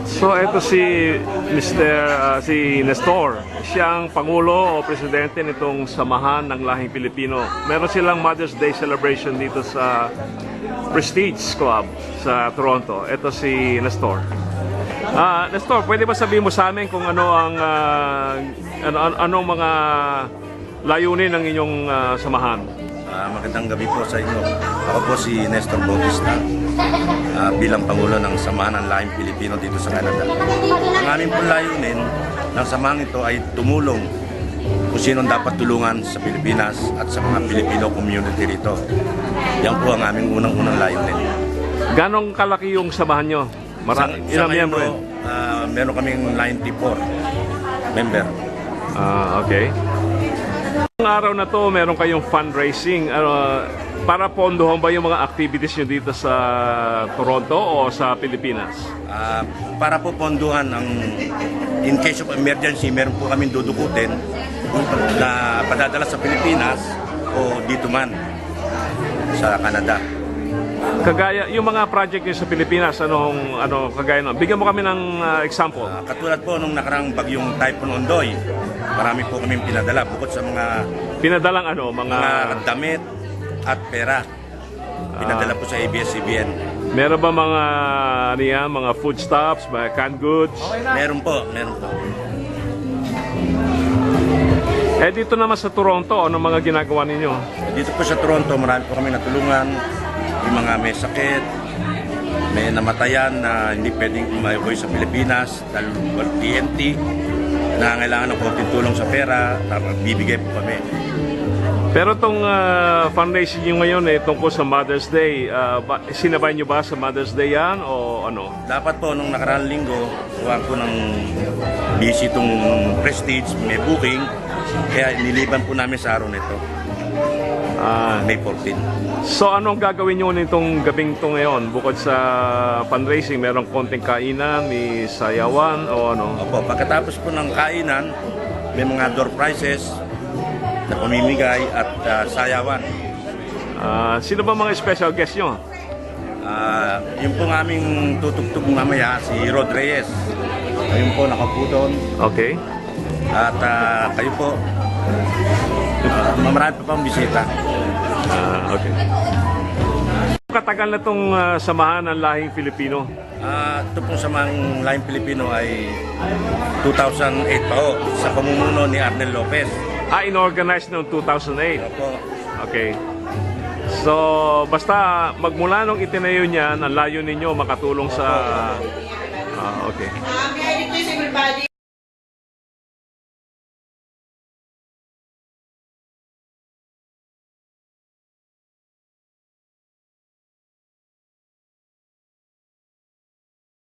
So ito si si Nestor. Siya ang Pangulo o Presidente nitong Samahan ng Lahing Pilipino. Meron silang Mother's Day celebration dito sa Prestige Club sa Toronto. Ito si Nestor. Nestor, pwede ba sabihin mo sa amin kung ano ang anong mga layunin ng inyong samahan? Magandang gabi po sa inyo. Ako po si Nestor Bautista, bilang Pangulo ng Samahan ng Lahing Pilipino dito sa Canada. Ang aming pong layunin ng samahan ito ay tumulong kung sino dapat tulungan sa Pilipinas at sa mga Filipino community rito. Yan po ang aming unang-unang layunin. Ganong kalaki yung samahan nyo? Ilang miyembro? Meron kaming 94 member. Okay. Ang araw na to, meron kayong fundraising. Para pondohan ba yung mga activities nyo dito sa Toronto o sa Pilipinas? Para po pondohan ang in case of emergency, meron po kaming dudukutin na padadala sa Pilipinas o dito man sa Canada. Kagaya yung mga project nyo sa Pilipinas, kagaya nun? Bigyan mo kami ng example. Katulad po nung nakarang bagyong Typhoon Ondoy, marami po kaming pinadala bukod sa mga pinadalang mga damit at pera. Pinadala po sa ABS-CBN. Meron ba mga foodstuffs, mga canned goods? Meron po, meron po. Dito naman sa Toronto, ano mga ginagawa ninyo? Dito po sa Toronto, marami po kami natulungan. Yung mga may sakit, may namatayan na hindi pwedeng umayukoy sa Pilipinas dahil TNT, na kailangan ng konting tulong sa pera, bibigay po kami. Pero itong fundraising nyo ngayon tungkol sa Mother's Day, sinabay nyo ba sa Mother's Day yan o ano? Dapat po, nung nakaraang linggo, kuha ko ng busy itong Prestige, may booking, kaya niliban po namin sa araw nito. May 14. So anong gagawin nyo nitong gabing to ngayon? Bukod sa fundraising, merong konting kainan, may sayawan o ano? Opo, pagkatapos po ng kainan, may mga door prizes na pamimigay at sayawan. Sino ba mga special guest nyo? Yung pong aming tutugtog mamaya, si Rod Reyes. Ayun po, nakaupo doon. Okay. At kayo po, marami pa pang bisita. Okay. Katagal na itong Samahan ng Lahing Pilipino? Ito pong Samahang Lahing Pilipino ay 2008 pa ho, sa pamumuno ni Arnel Lopez. In-organize noong 2008? Opo. Okay. So, basta magmula nung itinayo niyan, ang layo ninyo makatulong sa... Okay. Merry Christmas, everybody!